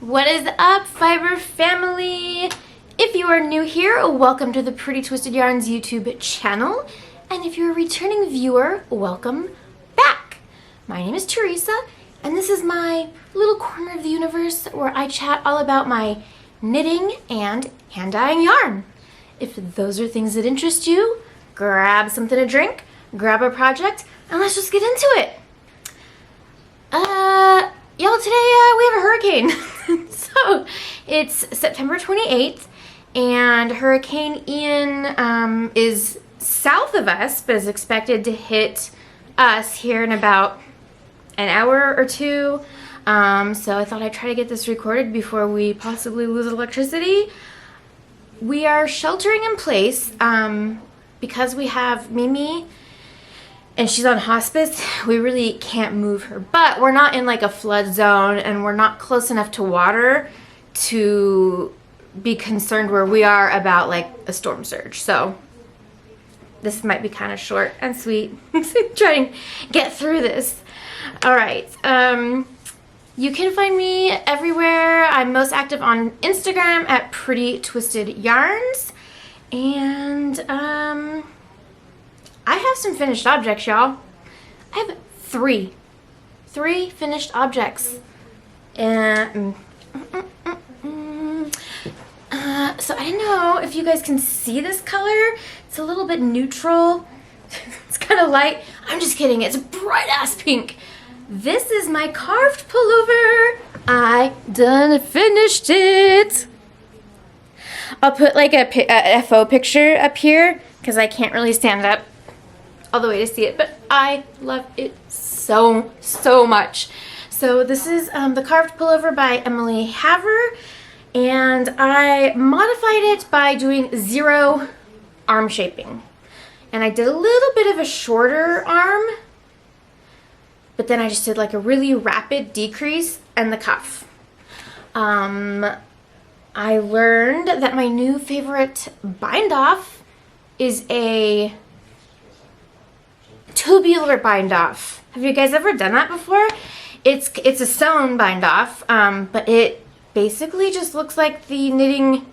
What is up, Fiber family? If you are new here, welcome to the Pretty Twisted Yarns YouTube channel. And if you're a returning viewer, welcome back. My name is Teresa, and this is my little corner of the universe where I chat all about my knitting and hand dyeing yarn. If those are things that interest you, grab something to drink, grab a project, and let's just get into it. Y'all, today we have a hurricane. So it's September 28th, and Hurricane Ian is south of us, but is expected to hit us here in about an hour or two. So I thought I'd try to get this recorded before we possibly lose electricity. We are sheltering in place because we have Mimi and she's on hospice. We really can't move her, but we're not in like a flood zone and we're not close enough to water to be concerned where we are about like a storm surge. So this might be kind of short and sweet. Try and get through this. All right. You can find me everywhere. I'm most active on Instagram at Pretty Twisted Yarns. And I have some finished objects, y'all. I have three finished objects. And so I don't know if you guys can see this color. It's a little bit neutral. It's kind of light. I'm just kidding. It's bright ass pink. This is my carved pullover. I done finished it. I'll put like a FO picture up here because I can't really stand up all the way to see it, but I love it so much. So this is the carved pullover by Emily Haver, and I modified it by doing 0 arm shaping. And I did a little bit of a shorter arm, but then I just did like a really rapid decrease and the cuff. I learned that my new favorite bind off is a tubular bind off. Have you guys ever done that before? It's a sewn bind off, but it basically just looks like the knitting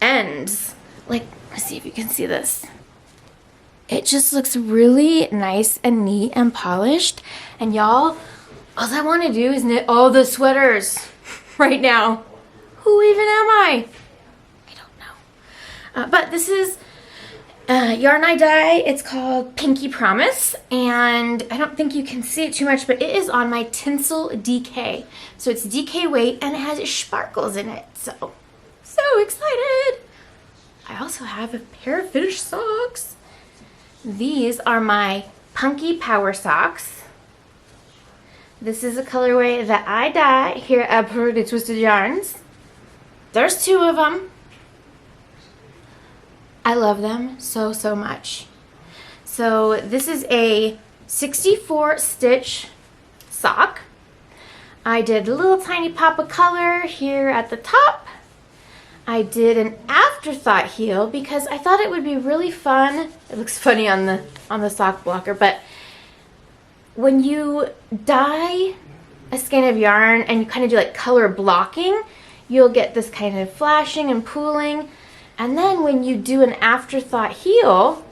ends. Like, let's see if you can see this. It just looks really nice and neat and polished. And y'all, all I want to do is knit all the sweaters right now. Who even am I? I don't know. But this is yarn I dye. It's called Pinky Promise, and I don't think you can see it too much, but it is on my Tinsel DK. So it's DK weight, and it has sparkles in it. So excited! I also have a pair of finished socks. These are my Punky Power socks. This is a colorway that I dye here at Pretty Twisted Yarns. There's 2 of them. I love them so much. So this is a 64 stitch sock. I did a little tiny pop of color here at the top. I did an afterthought heel because I thought it would be really fun. It looks funny on the sock blocker, but when you dye a skein of yarn and you kind of do like color blocking, you'll get this kind of flashing and pooling. And then when you do an afterthought heel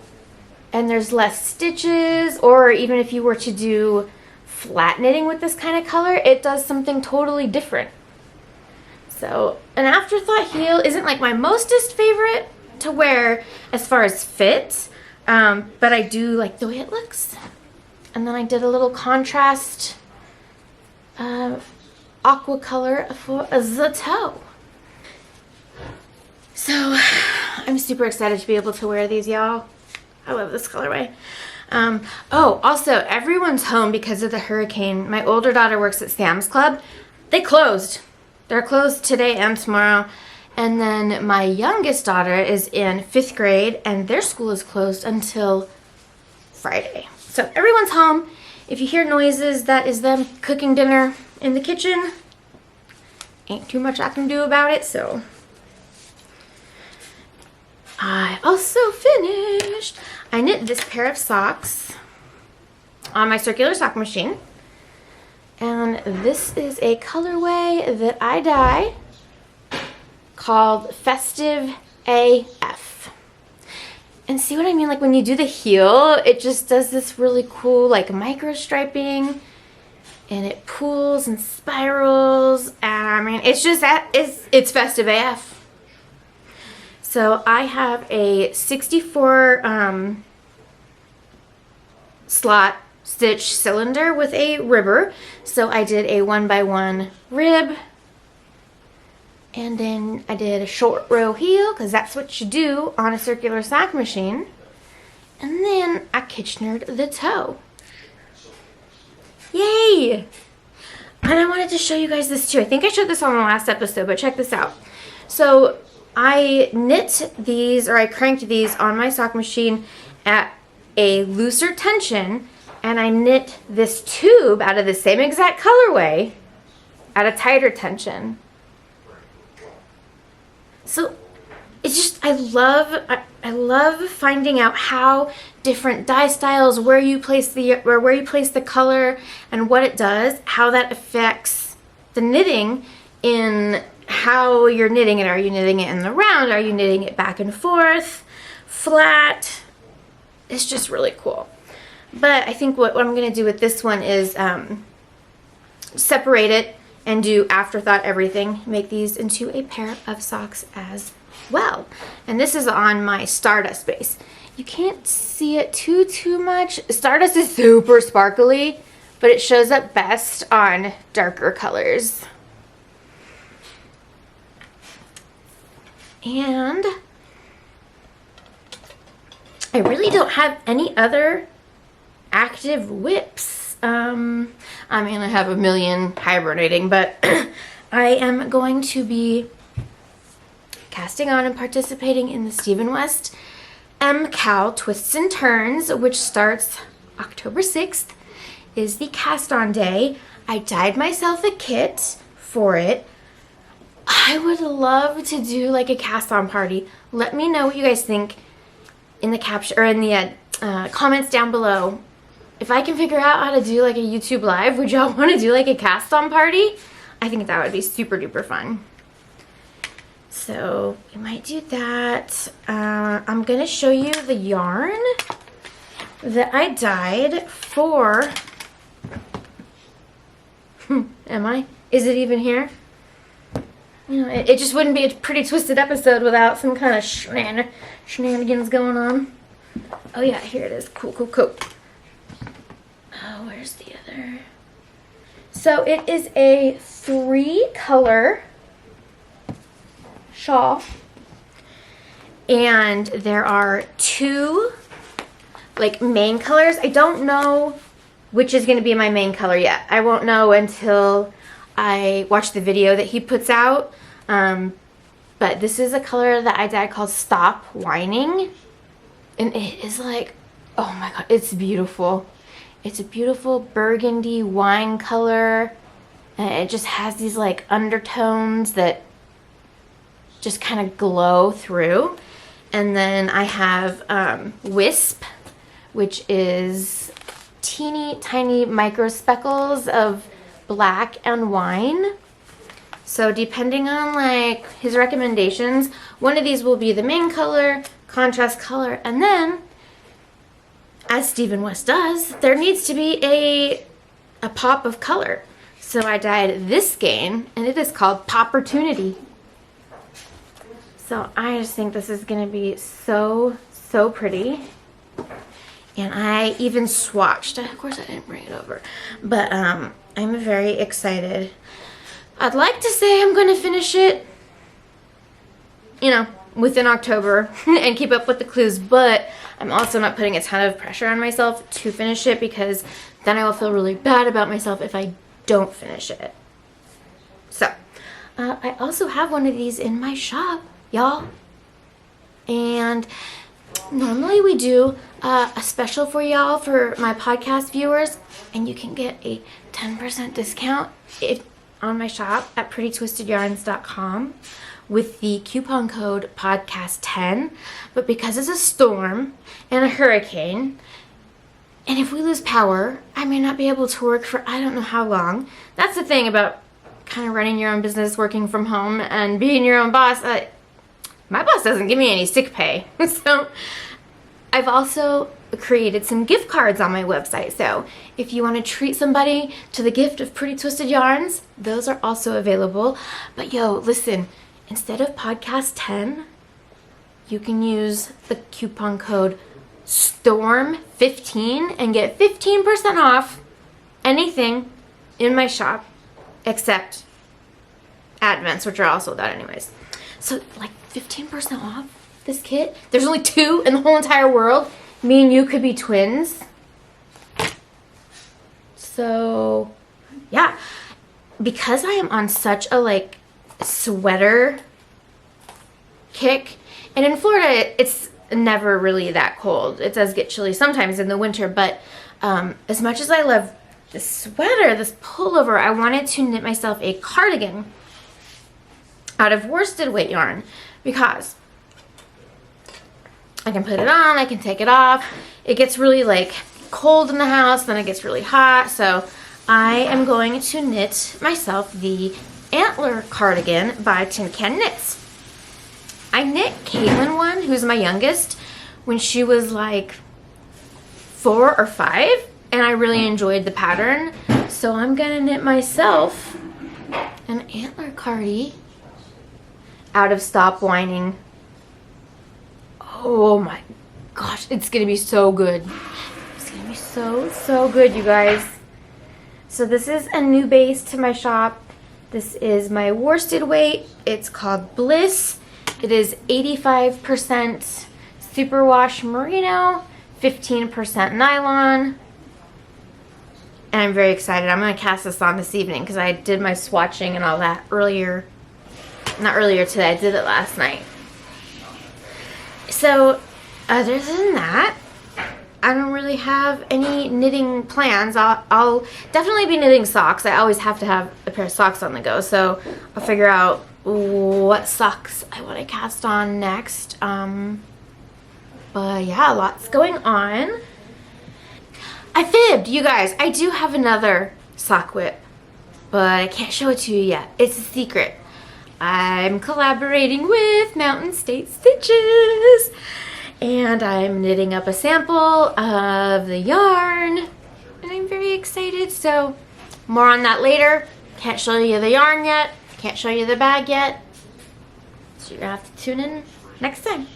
and there's less stitches, or even if you were to do flat knitting with this kind of color, it does something totally different. So an afterthought heel isn't like my mostest favorite to wear as far as fit, but I do like the way it looks. And then I did a little contrast aqua color for the toe. So I'm super excited to be able to wear these, y'all. I love this colorway. Oh, also, everyone's home because of the hurricane. My older daughter works at Sam's Club. They closed. They're closed today and tomorrow. And then my youngest daughter is in 5th grade, and their school is closed until Friday. So everyone's home. If you hear noises, that is them cooking dinner in the kitchen. Ain't too much I can do about it, so. I also finished. I knit this pair of socks on my circular sock machine. And this is a colorway that I dye called Festive AF. And see what I mean? Like when you do the heel, it just does this really cool like micro striping, and it pulls and spirals. And I mean, it's just it's Festive AF. So I have a 64 slot stitch cylinder with a ribber. So I did a 1x1 rib, and then I did a short row heel because that's what you do on a circular sock machine. And then I Kitchenered the toe. Yay! And I wanted to show you guys this too. I think I showed this on the last episode, but check this out. So I knit these, or I cranked these on my sock machine at a looser tension, and I knit this tube out of the same exact colorway at a tighter tension. So it's just, I love finding out how different dye styles, where you place the color and what it does, how that affects the knitting in how you're knitting it. Are you knitting it in the round? Are you knitting it back and forth, flat? It's just really cool. But I think what I'm going to do with this one is separate it and do afterthought everything. Make these into a pair of socks as well. And this is on my Stardust base. You can't see it too much. Stardust is super sparkly, but it shows up best on darker colors. And I really don't have any other active whips. I mean, I have a million hibernating, but I am going to be casting on and participating in the Stephen West MCAL Twists and Turns, which starts October 6th, is the cast on day. I dyed myself a kit for it. I would love to do like a cast on party. Let me know what you guys think in the caption or in the comments down below. If I can figure out how to do like a YouTube live, would y'all want to do like a cast on party? I think that would be super duper fun. So we might do that. I'm gonna show you the yarn that I dyed for. Am I? Is it even here? You know, it just wouldn't be a Pretty Twisted episode without some kind of shenanigans going on. Oh yeah, here it is. Cool. Oh, where's the other? So it is a 3-color shawl, and there are 2 like main colors. I don't know which is going to be my main color yet. I won't know until I watch the video that he puts out. But this is a color that I dyed called Stop Whining, and it is like, oh my god, it's beautiful. It's a beautiful burgundy wine color, and it just has these like undertones that just kind of glow through. And then I have Wisp, which is teeny tiny micro speckles of black and wine. So depending on like his recommendations, one of these will be the main color, contrast color, and then, as Stephen West does, there needs to be a pop of color. So I dyed this skein, and it is called Poppertunity. So I just think this is going to be so pretty. And I even swatched. Of course, I didn't bring it over. But I'm very excited. I'd like to say I'm going to finish it, you know, within October and keep up with the clues. But I'm also not putting a ton of pressure on myself to finish it, because then I will feel really bad about myself if I don't finish it. So, I also have one of these in my shop, y'all. And normally we do a special for y'all, for my podcast viewers, and you can get a 10% discount on my shop at prettytwistedyarns.com with the coupon code podcast10. But because it's a storm and a hurricane And if we lose power, I may not be able to work for I don't know how long. That's the thing about kind of running your own business, working from home, and being your own boss. My boss doesn't give me any sick pay. So I've also created some gift cards on my website. So if you want to treat somebody to the gift of Pretty Twisted Yarns, those are also available. But yo, listen, instead of podcast 10, you can use the coupon code STORM15 and get 15% off anything in my shop except Advents, which are all sold out anyways. So like 15% off this kit. There's only 2 in the whole entire world. Me and you could be twins. So yeah, because I am on such a like sweater kick, and in Florida it's never really that cold. It does get chilly sometimes in the winter, but as much as I love this sweater, this pullover, I wanted to knit myself a cardigan out of worsted weight yarn because I can put it on, I can take it off. It gets really like cold in the house, then it gets really hot. So I am going to knit myself the antler cardigan by Tin Can Knits. I knit Caitlin one, who's my youngest, when she was like 4 or 5, and I really enjoyed the pattern. So I'm gonna knit myself an antler cardi out of Stop Whining. Oh my gosh, it's gonna be so good. It's gonna be so good, you guys. So this is a new base to my shop. This is my worsted weight. It's called Bliss. It is 85% superwash merino, 15% nylon. And I'm very excited. I'm gonna cast this on this evening because I did my swatching and all that earlier. Not earlier today, I did it last night. So, other than that, I don't really have any knitting plans. I'll definitely be knitting socks. I always have to have a pair of socks on the go, so I'll figure out what socks I want to cast on next. But yeah, lots going on. I fibbed, you guys. I do have another sock whip, but I can't show it to you yet. It's a secret. I'm collaborating with Mountain State Stitches, and I'm knitting up a sample of the yarn, and I'm very excited. So more on that later. Can't show you the yarn yet, can't show you the bag yet, so you're gonna have to tune in next time.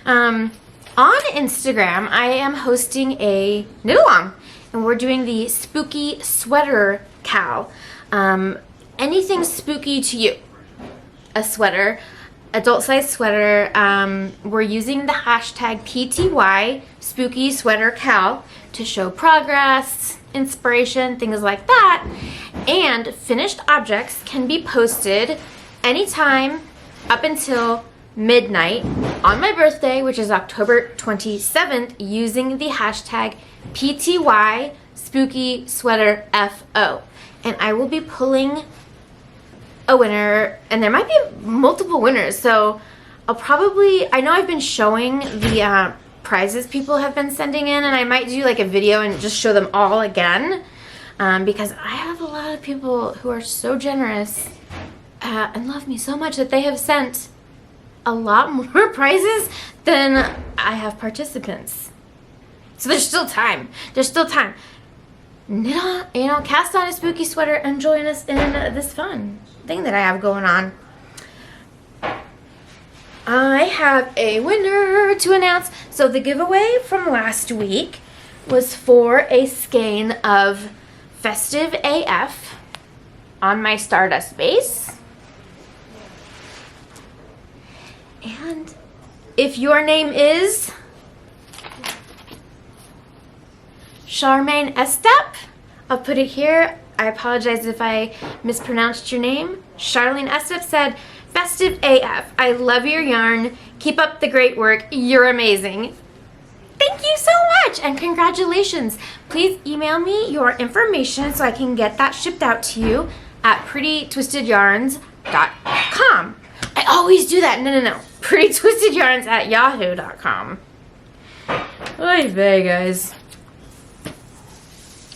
On Instagram, I am hosting a knit along, and we're doing the spooky sweater cow. Anything spooky to you? A sweater, adult size sweater. We're using the hashtag PTY spooky sweater cal to show progress, inspiration, things like that. And finished objects can be posted anytime up until midnight on my birthday, which is October 27th, using the hashtag PTY spooky sweater FO. And I will be pulling a winner, and there might be multiple winners, so I know I've been showing the prizes people have been sending in, and I might do like a video and just show them all again, because I have a lot of people who are so generous and love me so much that they have sent a lot more prizes than I have participants. So there's still time. There's still time. Knit on, cast on a spooky sweater and join us in this fun thing that I have going on. I have a winner to announce. So the giveaway from last week was for a skein of Festive AF on my Stardust base. And if your name is Charmaine Estep, I'll put it here. I apologize if I mispronounced your name. Charlene Estep said, Festive AF, I love your yarn. Keep up the great work. You're amazing. Thank you so much and congratulations. Please email me your information so I can get that shipped out to you at prettytwistedyarns.com. I always do that. No. prettytwistedyarns@yahoo.com. Oy vey, guys.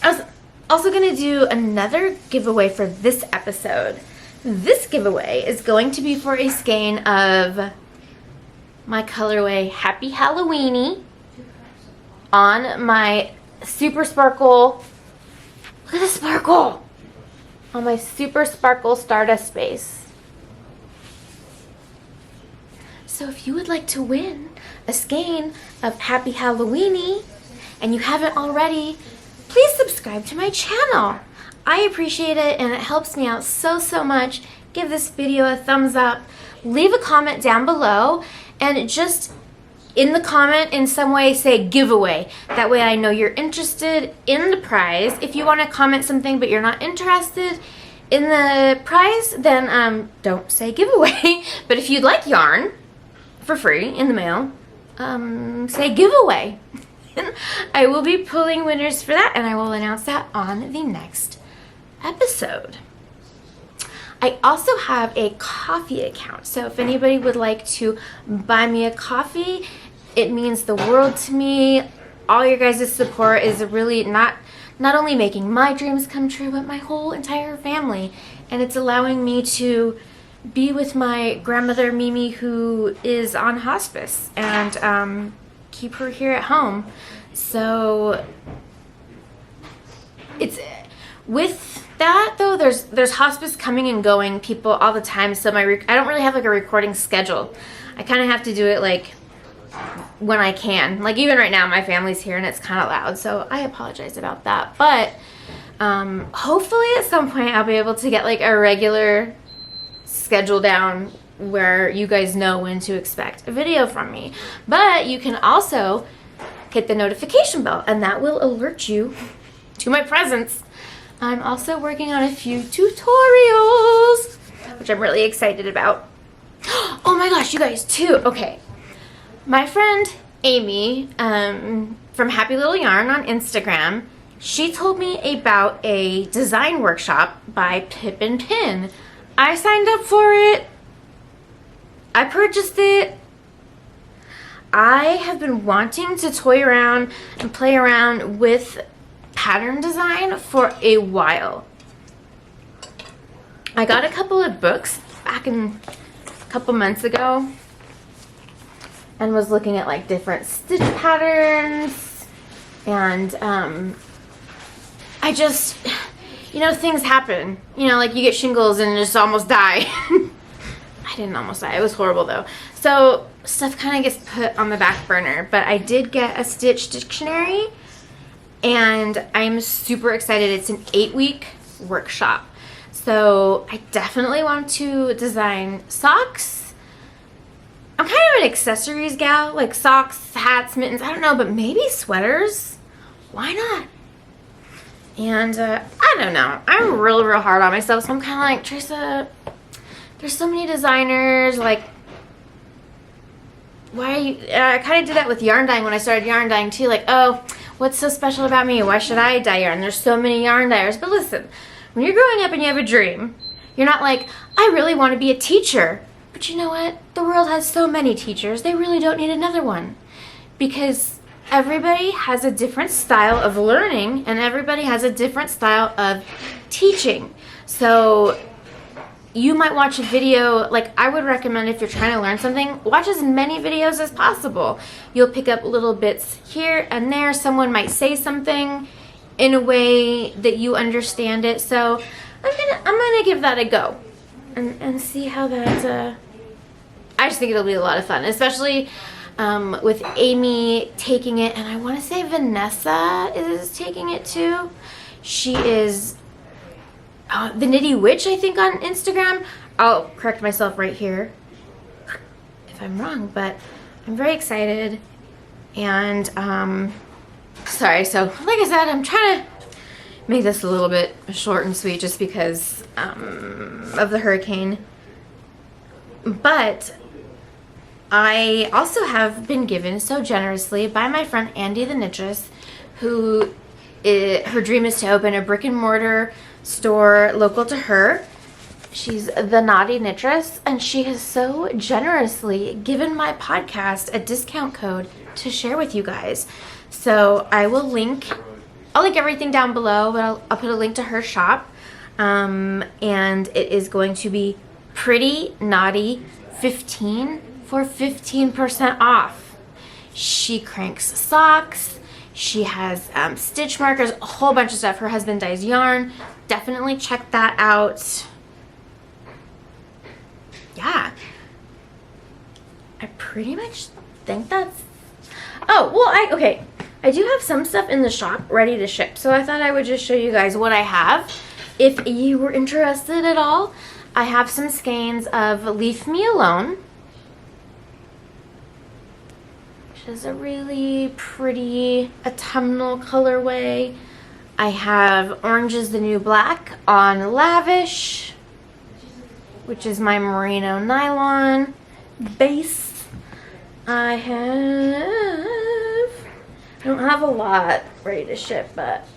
I was also going to do another giveaway for this episode. This giveaway is going to be for a skein of my colorway Happy Halloweeny on my Super Sparkle. Look at the sparkle! On my Super Sparkle Stardust base. So if you would like to win a skein of Happy Halloweeny and you haven't already, please subscribe to my channel. I appreciate it and it helps me out so much. Give this video a thumbs up. Leave a comment down below and just in the comment in some way say giveaway. That way I know you're interested in the prize. If you want to comment something but you're not interested in the prize, then don't say giveaway. But if you'd like yarn for free in the mail, say giveaway. I will be pulling winners for that and I will announce that on the next episode. I also have a coffee account, so if anybody would like to buy me a coffee, it means the world to me. All your guys' support is really not only making my dreams come true, but my whole entire family. And it's allowing me to be with my grandmother Mimi, who is on hospice, and keep her here at home. So it's with that though, there's hospice coming and going people all the time, so I don't really have like a recording schedule. I kind of have to do it like when I can. Like even right now my family's here and it's kind of loud, so I apologize about that. But hopefully at some point I'll be able to get like a regular schedule down where you guys know when to expect a video from me. But you can also hit the notification bell and that will alert you to my presence. I'm also working on a few tutorials, which I'm really excited about. Oh my gosh, you guys too. Okay. My friend Amy from Happy Little Yarn on Instagram, she told me about a design workshop by Pip and Pin. I signed up for it. I purchased it. I have been wanting to toy around and play around with pattern design for a while. I got a couple of books back in a couple months ago and was looking at like different stitch patterns, and I just, you know, things happen. You know, like you get shingles and just almost die. I didn't almost die. It was horrible though. So stuff kind of gets put on the back burner, but I did get a stitch dictionary and I'm super excited. It's an 8-week workshop. So I definitely want to design socks. I'm kind of an accessories gal, like socks, hats, mittens, I don't know, but maybe sweaters. Why not? And I don't know. I'm real hard on myself, so I'm kind of like, Teresa, there's so many designers, like, why are you, I kind of did that with yarn dyeing when I started yarn dyeing too, like, oh, what's so special about me? Why should I dye yarn? There's so many yarn dyers. But listen, when you're growing up and you have a dream, you're not like, I really want to be a teacher. But you know what? The world has so many teachers, they really don't need another one. Because everybody has a different style of learning and everybody has a different style of teaching. So you might watch a video, like I would recommend if you're trying to learn something, watch as many videos as possible. You'll pick up little bits here and there. Someone might say something in a way that you understand it. So I'm gonna give that a go and see how that, I just think it'll be a lot of fun, especially with Amy taking it, and I want to say Vanessa is taking it too. She is the Knitty Witch, I think, on Instagram. I'll correct myself right here if I'm wrong, but I'm very excited. And sorry, so like I said, I'm trying to make this a little bit short and sweet just because of the hurricane. But I also have been given so generously by my friend Andy the Knittress, who her dream is to open a brick and mortar store local to her. She's the Knotty Knittress, and she has so generously given my podcast a discount code to share with you guys. So I will link I'll link everything down below, but I'll put a link to her shop. And it is going to be Pretty Knotty 15 for 15% off. She cranks socks. She has stitch markers, a whole bunch of stuff. Her husband dyes yarn. Definitely check that out. Yeah. I pretty much think that's... Oh, well, okay. I do have some stuff in the shop ready to ship, so I thought I would just show you guys what I have. If you were interested at all, I have some skeins of Leave Me Alone, which is a really pretty autumnal colorway. I have Orange is the New Black on Lavish, which is my merino nylon base. I don't have a lot ready to ship, but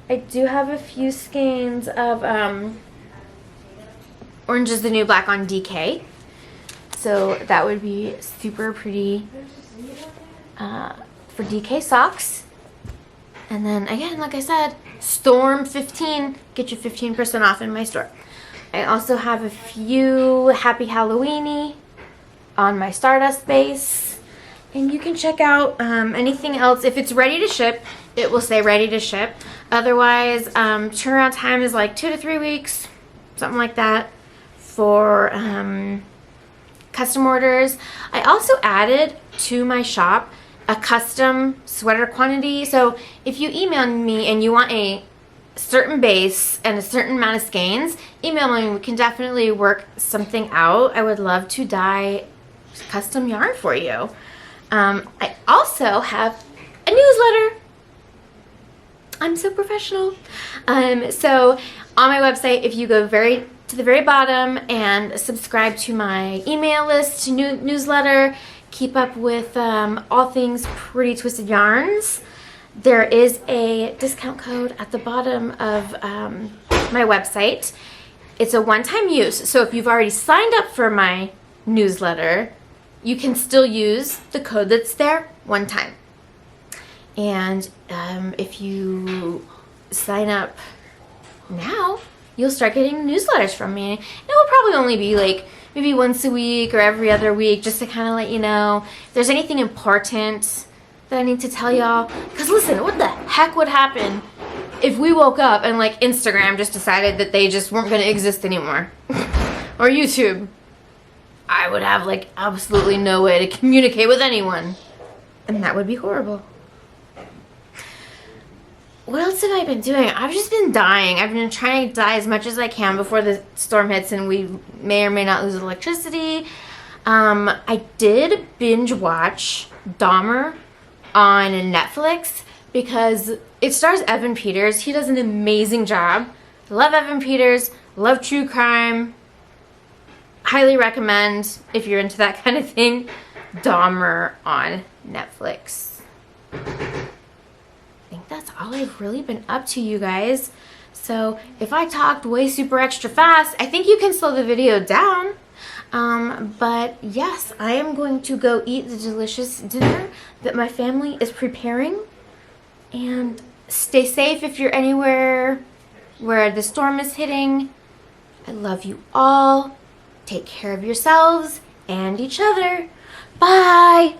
I do have a few skeins of Orange is the New Black on DK. So that would be super pretty for DK socks. And then again, like I said, Storm 15, get you 15% off in my store. I also have a few Happy Halloweeny on my Stardust base. And you can check out anything else. If it's ready to ship, it will say ready to ship. Otherwise, turnaround time is like 2 to 3 weeks, something like that, for custom orders. I also added to my shop a custom sweater quantity. So if you email me and you want a certain base and a certain amount of skeins, email me. We can definitely work something out. I would love to dye custom yarn for you. I also have a newsletter. I'm so professional. So on my website, if you go to the very bottom and subscribe to my email list, newsletter, keep up with all things Pretty Twisted Yarns, there is a discount code at the bottom of my website. It's a one-time use. So if you've already signed up for my newsletter, you can still use the code that's there one time. And if you sign up now, you'll start getting newsletters from me. It will probably only be like maybe once a week or every other week, just to kind of let you know if there's anything important that I need to tell y'all. Because listen, what the heck would happen if we woke up and like Instagram just decided that they just weren't going to exist anymore? Or YouTube? I would have like absolutely no way to communicate with anyone. And that would be horrible. What else have I been doing? I've just been dyeing. I've been trying to dye as much as I can before the storm hits and we may or may not lose electricity. I did binge watch Dahmer on Netflix because it stars Evan Peters. He does an amazing job. Love Evan Peters. Love true crime. Highly recommend, if you're into that kind of thing, Dahmer on Netflix. I think that's all I've really been up to, you guys. So if I talked way super extra fast, I think you can slow the video down. But yes, I am going to go eat the delicious dinner that my family is preparing. And stay safe if you're anywhere where the storm is hitting. I love you all. Take care of yourselves and each other. Bye!